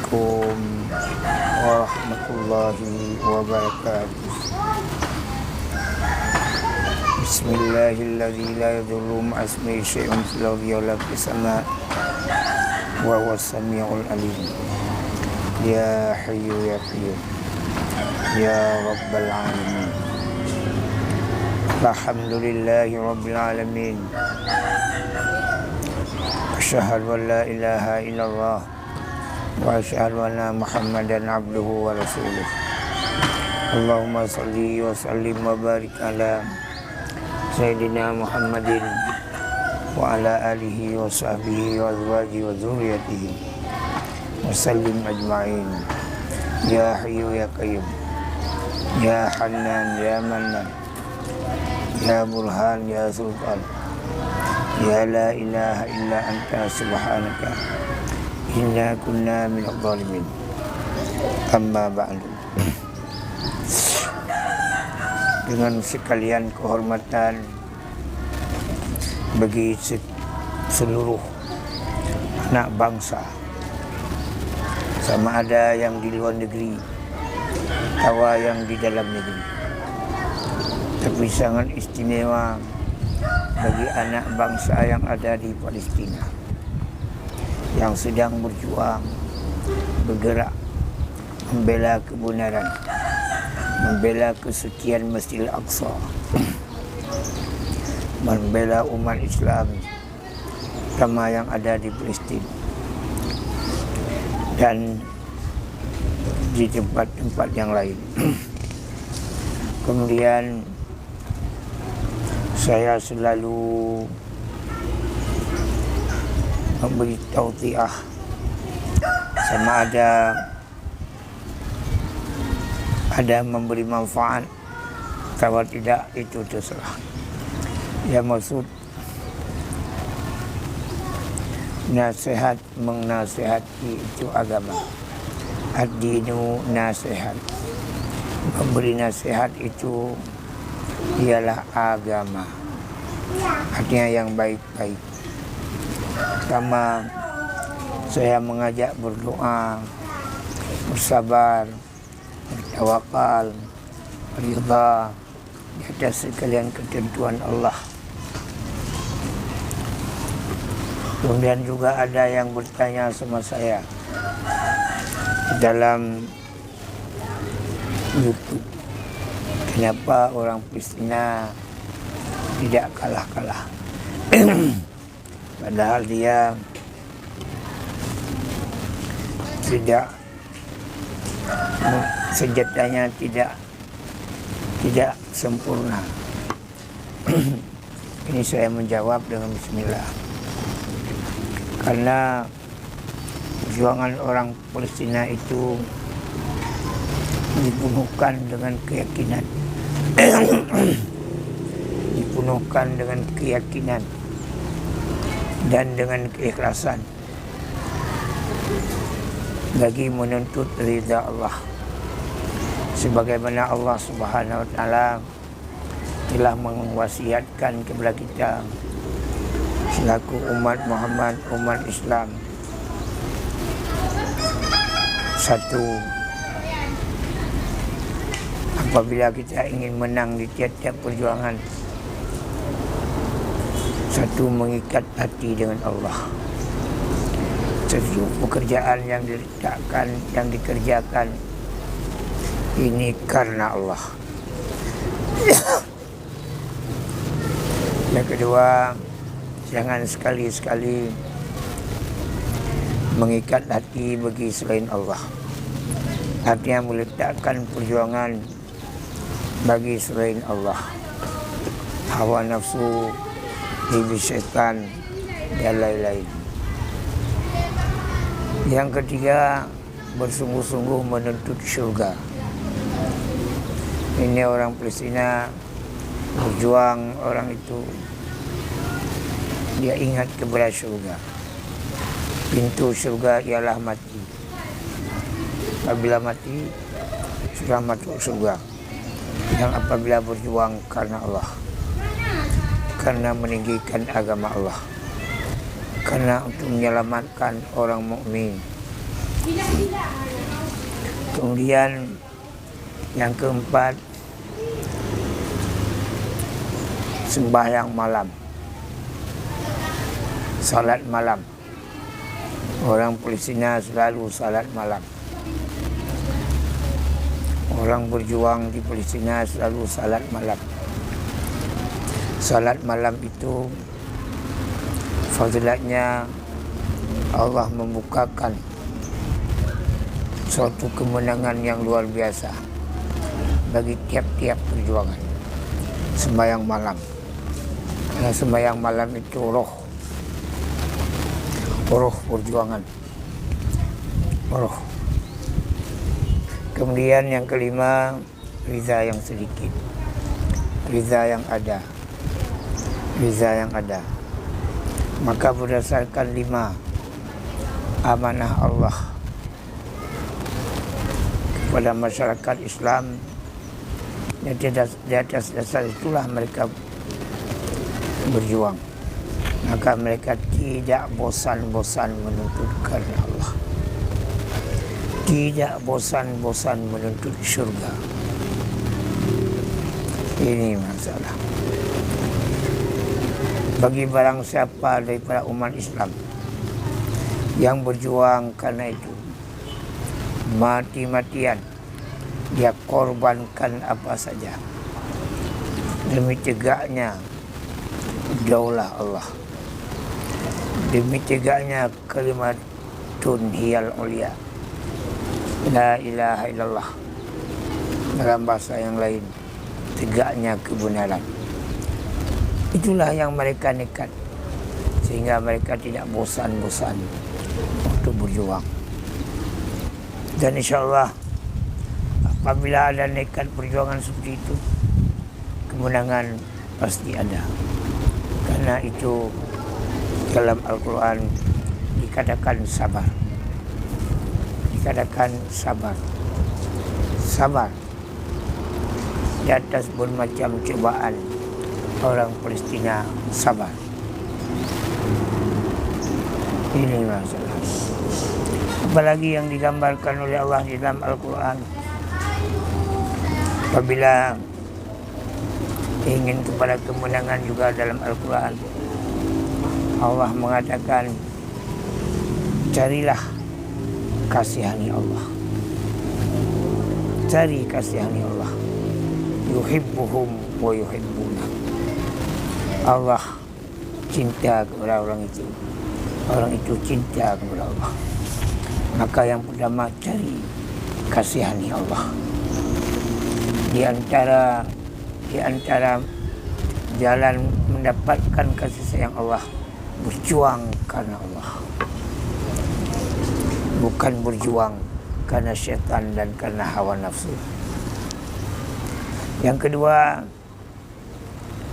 Assalamualaikum warahmatullahi wabarakatuh. Bismillahirrahmanirrahim. La yadurru ma'asmihi syai'un fil ardi wa la fis sama' wa huwas samiul alim. Ya hayyu ya qayyum ya rabbal alamin. Alhamdulillahi rabbil alamin. Asyhadu an la ilaha illallah wa asyhadu anna Muhammadan abduhu wa rasuluh. Allahumma salli wa sallim wa barik ala Sayyidina Muhammadin wa ala alihi wa sahbihi wa azwajihi wa dzurriyyatihi wa sallim ajma'in. Ya hayyu ya qayyum ya hannan ya mannan ya burhan ya sultan ya la ilaha illa anta subhanaka inna kunna minadh dhalimin. Amma ba'du. Dengan sekalian kehormatan bagi seluruh anak bangsa, sama ada yang di luar negeri atau yang di dalam negeri, tapi sangat istimewa bagi anak bangsa yang ada di Palestina yang sedang berjuang, bergerak membela kebenaran, membela kesucian Masjidil Aqsa, membela umat Islam terutama yang ada di Palestina dan di tempat-tempat yang lain. Kemudian saya selalu memberi tausiah sama ada memberi manfaat atau tidak, itu terserah. Ya, maksud nasihat menasihati itu agama. Ad-dinu nasihat. Memberi nasihat itu ialah agama. Artinya yang baik-baik. Pertama, saya mengajak berdoa, bersabar, bertawakal, ridha di atas sekalian ketentuan Allah. Kemudian juga ada yang bertanya sama saya dalam YouTube, kenapa orang Palestina tidak kalah-kalah? Padahal dia tidak, senjatanya tidak sempurna. Ini saya menjawab dengan bismillah. Karena perjuangan orang Palestina itu dipenuhkan dengan keyakinan. Dipenuhkan dengan keyakinan dan dengan keikhlasan bagi menuntut ridha Allah, sebagaimana Allah Subhanahu wa taala telah mewasiatkan kepada kita selaku umat Muhammad, umat Islam. Satu, apabila kita ingin menang di tiap-tiap perjuangan, satu, mengikat hati dengan Allah. Setiap pekerjaan yang diletakkan, yang dikerjakan, ini karena Allah. Yang kedua, jangan sekali-sekali mengikat hati bagi selain Allah. Artinya meletakkan perjuangan bagi selain Allah. Hawa nafsu, iblis syaitan, dan lain-lain. Yang ketiga, bersungguh-sungguh menuntut syurga. Ini orang Palestina berjuang, orang itu dia ingat kepada syurga. Pintu syurga ialah mati. Apabila mati, sudah masuk surga. Yang apabila berjuang karena Allah, karena meninggikan agama Allah, karena untuk menyelamatkan orang mukmin, Kemudian yang keempat, sembahyang malam, salat malam. Orang Palestina selalu salat malam. Orang berjuang di Palestina selalu salat malam. Salat malam itu fadilatnya Allah membukakan suatu kemenangan yang luar biasa bagi tiap-tiap perjuangan. Sembahyang malam. Karena sembahyang malam itu roh perjuangan. Roh. Kemudian yang kelima, riza yang sedikit. Riza yang ada. Riza yang ada. Maka berdasarkan 5 amanah Allah kepada masyarakat Islam, di atas dasar itulah mereka berjuang. Maka mereka tidak bosan-bosan menuntut karena Allah. Tidak bosan-bosan menuntut syurga. Ini masalah. Bagi barang siapa daripada umat Islam yang berjuang karena itu, mati-matian, dia korbankan apa saja demi tegaknya daulah Allah, demi tegaknya kalimatun hiyal ulia, la ilaha illallah, dalam bahasa yang lain, tegaknya kebenaran. Itulah yang mereka nekat, sehingga mereka tidak bosan-bosan untuk berjuang. Dan insyaAllah apabila ada nekat perjuangan seperti itu, kemenangan pasti ada. Karena itu dalam Al-Quran dikatakan sabar. Dikatakan sabar. Sabar di atas bermacam cobaan. Orang Palestina sabar. Ini masalah. Apalagi yang digambarkan oleh Allah di dalam Al-Quran. Apabila ingin kepada kemenangan juga dalam Al-Quran, Allah mengatakan, carilah kasihani Allah. Cari kasihani Allah. Yuhibbuhum wa yuhibbuna. Allah cinta kepada orang itu. Orang itu cinta kepada Allah. Maka yang pertama, cari kasihani Allah. Di antara jalan mendapatkan kasih sayang Allah, berjuang karena Allah. Bukan berjuang karena syaitan dan karena hawa nafsu. Yang kedua,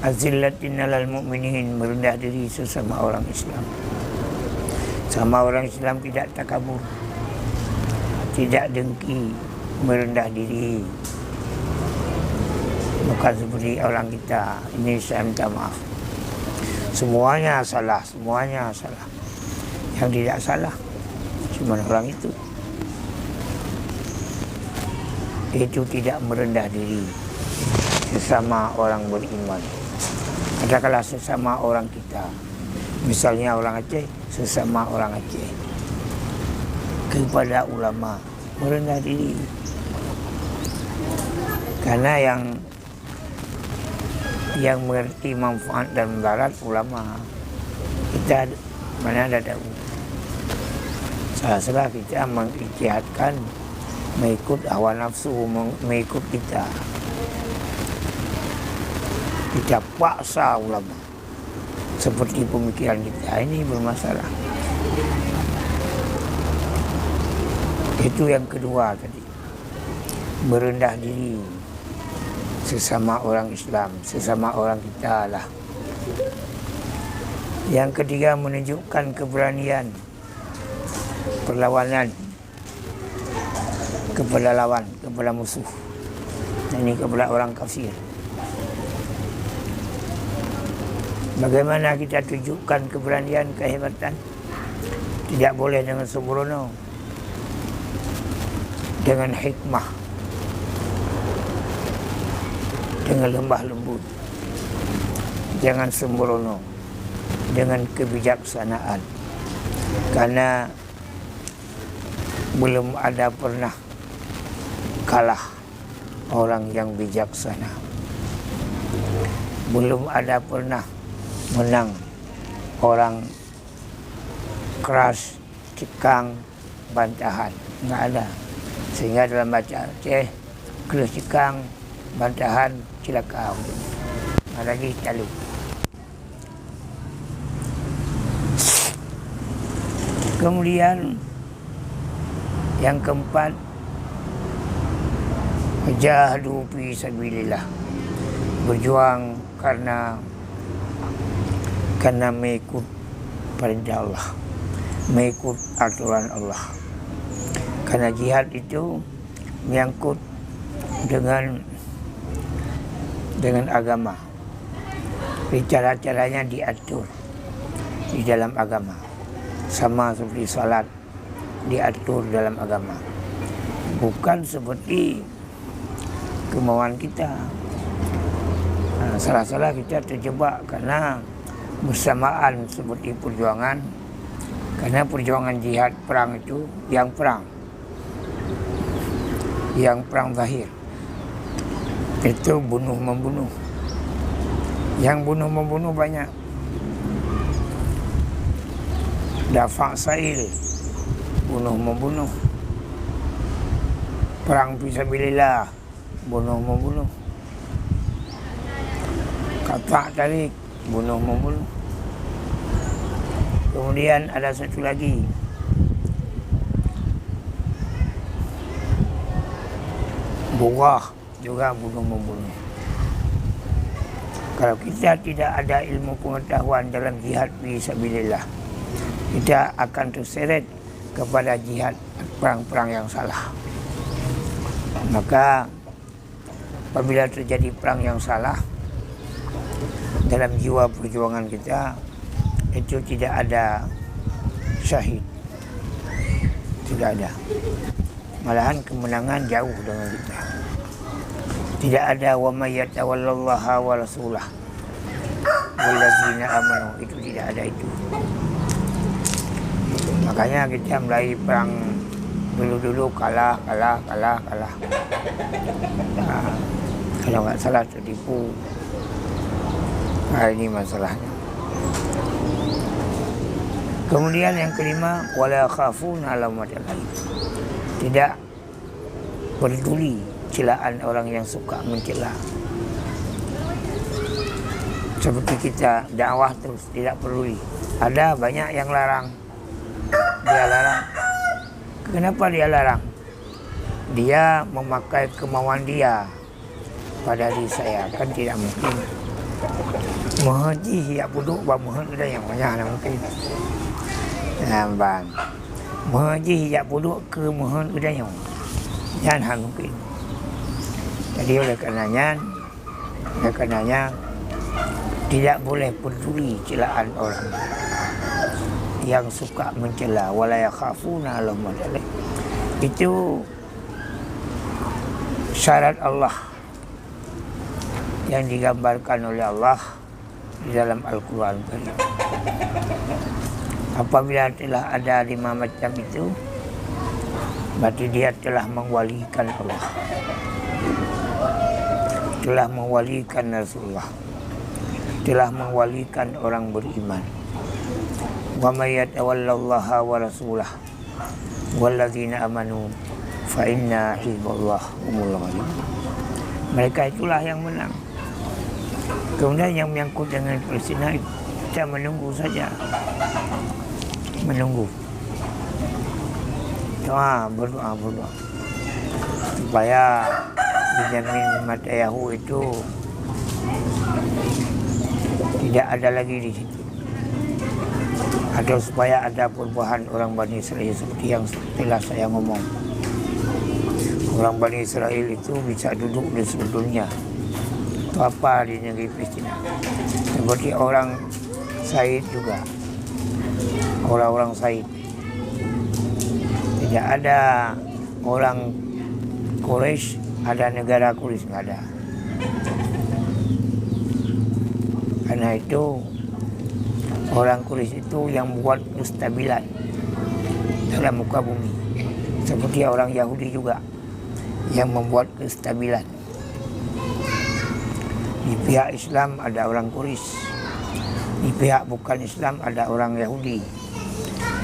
azillatin alal mu'minin, merendah diri sesama orang Islam. Sama orang Islam tidak takabur, tidak dengki, merendah diri. Bukan seperti orang kita, ini saya minta maaf. Semuanya salah. Yang tidak salah cuma orang itu. Itu tidak merendah diri sesama orang beriman. Katakanlah sesama orang kita, misalnya orang Aceh, sesama orang Aceh, kepada ulama, merendah diri. Karena yang mengerti manfaat dan mudarat ulama, kita mana ada tahu. Salah kita mengijtihadkan mengikut hawa nafsu, mengikut kita. Kita paksa ulama seperti pemikiran kita, ini bermasalah. Itu yang kedua tadi, merendah diri sesama orang Islam, sesama orang kita lah. Yang ketiga, menunjukkan keberanian, perlawanan kepada lawan, kepada musuh. Ini kepada orang kafir. Bagaimana kita tunjukkan keberanian, kehebatan? Tidak boleh dengan sembrono. dengan hikmah, dengan lemah lembut, jangan sembrono, dengan kebijaksanaan. Karena belum ada pernah kalah orang yang bijaksana. Belum ada pernah menang orang keras, cekang, bantahan. Enggak ada. Sehingga dalam baca Aceh, keras, cekang, bantahan, cilaka. Ada lagi talu. Kemudian yang keempat, jahadu fi sabilillah, berjuang karena mengikut perintah Allah, mengikut aturan Allah. Karena jihad itu menyangkut dengan agama. Cara-caranya diatur di dalam agama. Sama seperti salat diatur dalam agama. Bukan seperti kemauan kita. Salah-salah kita terjebak karena bersamaan seperti perjuangan. Karena perjuangan jihad perang itu yang perang zahir itu bunuh-membunuh. Yang bunuh-membunuh banyak. Dafa' sa'il, bunuh-membunuh. Perang fisabilillah, bunuh-membunuh. Kata' tarik, bunuh-membunuh. Kemudian ada satu lagi, buah, juga bunuh-membunuh. Kalau kita tidak ada ilmu pengetahuan dalam jihad fisabilillah, kita akan terseret kepada jihad perang-perang yang salah. Maka apabila terjadi perang yang salah dalam jiwa perjuangan kita, itu tidak ada syahid, tidak ada. Malahan kemenangan jauh dengan kita. Tidak ada wa may yatawallallaha wa rasulah wallazina amanu, itu tidak ada itu. Makanya kita mulai perang dulu kalah. Kalau nggak salah tertipu. Ini masalahnya. Kemudian yang kelima, wala khafuna laumata laim, tidak peduli celaan orang yang suka mencela. Seperti kita dakwah terus tidak peduli. Ada banyak yang larang. Dia larang. Kenapa dia larang? Dia memakai kemauan dia pada diri saya. Kan tidak mungkin. Mengaji ya buduk bamuhan ada yang banyak mungkin. Nampak. Mengaji ya buduk ke mohon ada yang jangan mungkin. Jadi oleh karenanya tidak boleh peduli celaan orang yang suka mencela. Wala yakhafuna laumata laim. Itu syarat Allah yang digambarkan oleh Allah di dalam Al-Quran. Apabila telah ada 5 macam itu, berarti dia telah mewalikan Allah, telah mewalikan Rasulullah, telah mewalikan orang beriman. Wa may yatawallallaha wa rasulah wallazina amanu fa inna hizballah humul ghalibun. Mereka itulah yang menang. Kemudian yang menyangkut dengan Palestina, kita menunggu saja. Menunggu. Berdoa supaya Benyamin Netanyahu itu tidak ada lagi di situ. Atau supaya ada perubahan orang Bani Israel seperti yang telah saya ngomong. Orang Bani Israel itu bisa duduk di seluruh dunia. Itu apa di negeri Palestina. Seperti orang Said juga. Orang-orang Said. Tidak ada orang Quraisy ada negara Quraisy nggak ada. Karena itu orang Quraisy itu yang buat kestabilan dalam muka bumi. Seperti orang Yahudi juga yang membuat kestabilan. Di pihak Islam ada orang Quraisy, di pihak bukan Islam ada orang Yahudi.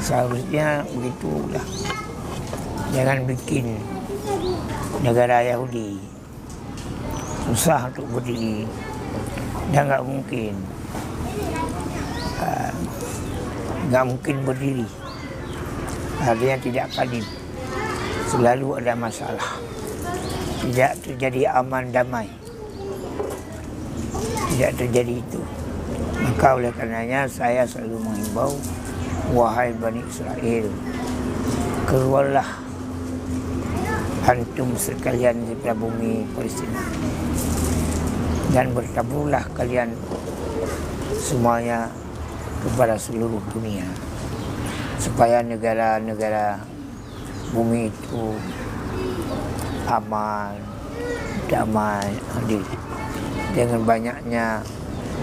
Seharusnya begitulah. Jangan bikin negara Yahudi susah untuk berdiri. Dan nggak mungkin berdiri. Artinya tidak kadib. Selalu ada masalah. Tidak terjadi aman damai. Tidak terjadi itu. Maka oleh karenanya saya selalu menghimbau, wahai Bani Israel, keluarlah antum sekalian di bumi Palestina dan bertaburlah kalian semuanya kepada seluruh dunia, supaya negara-negara bumi itu aman, damai, adil. Dengan banyaknya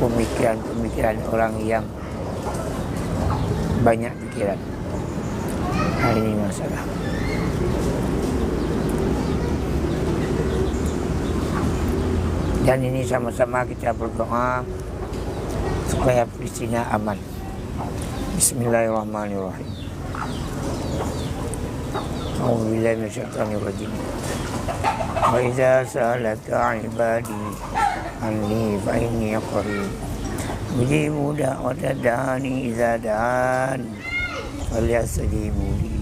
pemikiran-pemikiran orang yang banyak pikiran. Hal ini masalah. Dan ini sama-sama kita berdoa supaya Palestina aman. Bismillahirrahmanirrahim. A'udzubillahi minasyaitonirrajim. Wa idza sa'alaka 'ibadi anni fa inni qarib ujibu da'wata da'ani idza da'an falyastajibu li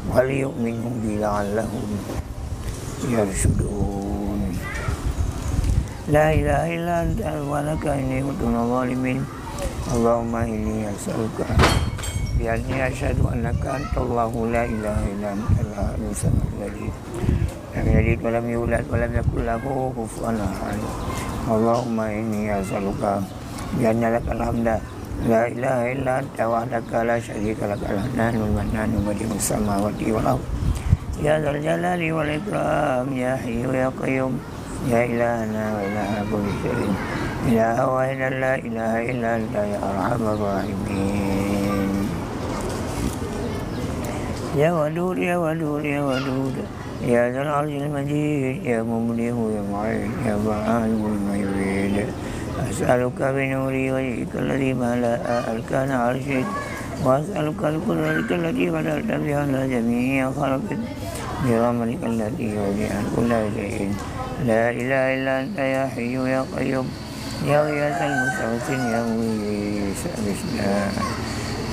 wal yu'minu bi la'allahum yarshudun. La ilaha illa anta subhanaka inni kuntu minadh dhalimin. Allahumma inni as'aluka bi anni asyhadu annaka antallahu la ilaha illa anta al-samad lam yalid wa lam yulad wa lam yakul lahu kufuwan ahad. Allahumma inni as'aluka bi anna lakal hamda la ilaha illa anta wahdaka la syarika laka al-hananul mannanul badi'us samawati wal ardh ya dzal jalali wal ikram ya hayyu ya qayyum ya ilahana wa ilaha kulli syai'in ilaha wahidan la ilaha illa anta ya arhamar rahimin. Ya wadud ya wadud ya wadud ya dzal arsyil majid ya mubdi'u ya mu'id ya fa'alu lima yurid. As'aluka bi nuri wajhika alladhi mala'a arkana 'arsyik wa as'aluka al-qudrata allati qadarta biha ala jami'i khalqik bi rahmatika allati wasi'at kulla shay'in. La ilaha illa anta ya hayyu ya qayyum ya ghiyathal mustaghiithin ya mughithal islam.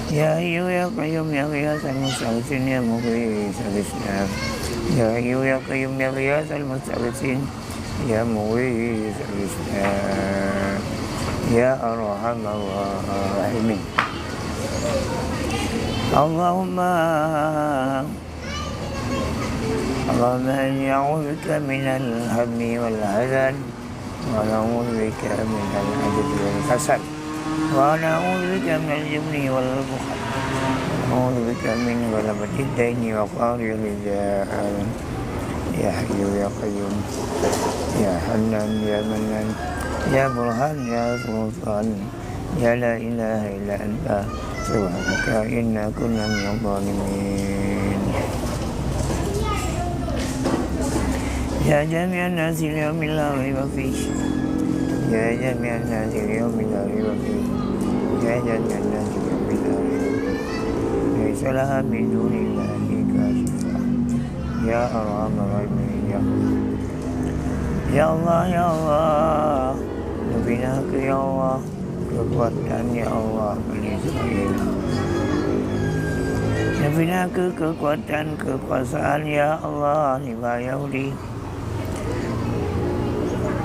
Ya hayyu ya qayyum ya ghiyathal mustaghiithin ya mughithal islam. Ya hayyu ya qayyum ya ghiyathal mustaghiithin ya mughithal islam. Ya arhamar rahimin. Allahumma inni a'udzubika minal hammi wal hazan wa na'udzubika minal ajzi wal kasal wa na'udzubika minal jubni wal bukhl wa na'udzubika min ghalabati ad-daini wa qahri ar-rijal. Ya hayyu ya qayyum ya hannan ya mannan ya burhan ya sultan ya la ilaha illa anta subhanaka inna kunna minadh dhalimin. Ya jami'an nasi al-yawmi la rayba fihi ya jami'an nasi al-yawmi la rayba fihi ya jami'an nasi al-yawmi la rayba fihi laysa laha min dunillahi kashifah. Ya arhamar rahimin. Ya Allah ya Allah, nabinaku ya Allah, kekuatan ya Allah Bani Israel. Nabinaku kekuatan kekuasaan ya Allah Nibah Yahudi.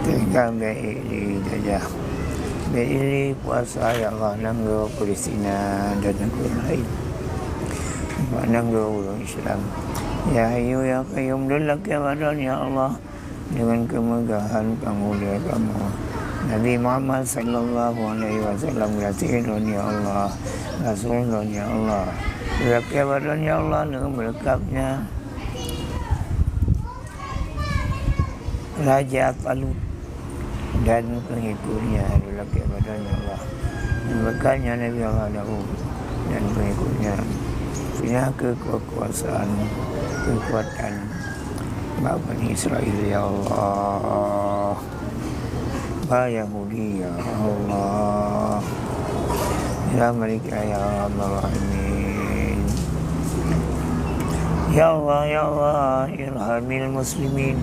Tengah beili jajah beili kuasa ya Allah nanggo Palestina dan negara lain, nanggo ulama Islam. Ya Hayyu ya Qayyum dulak ya wadan ya Allah dengan kemegahan kemuliaan kamu. Nabi Muhammad sallallahu alaihi wasallam rasulun ya Allah, rasulun ya Allah. Dulak ya wadan ya Allah dengan berkatnya Raja Talut dan pengikutnya adalah kepadanya Allah, dan berkatnya Nabi Allah Daud dan pengikutnya punya kekuasaan, kekuatan Bani Israel ya Allah, Yahudi ya Allah, ya Malika ya Rabbal Alamin, ya Allah irhamil muslimin,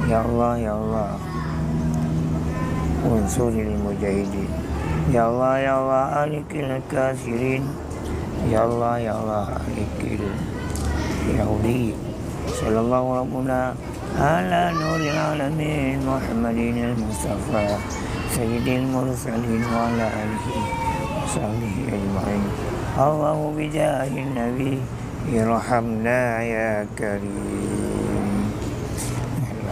ya Allah unsuril mujahidin, ya Allah alikil kafirin, ya Allah alikil Yahudi. Sallallahu rabbuna ala nuril alamin Muhammadin al-Mustafa sayyidil mursalin wa ala alihi wa sahbihi ajma'in. Allahu bijahin nabi irhamna ya karim.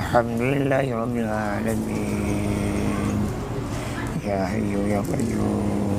Alhamdulillahi rabbil alamin. Ya hayyu ya qayyum.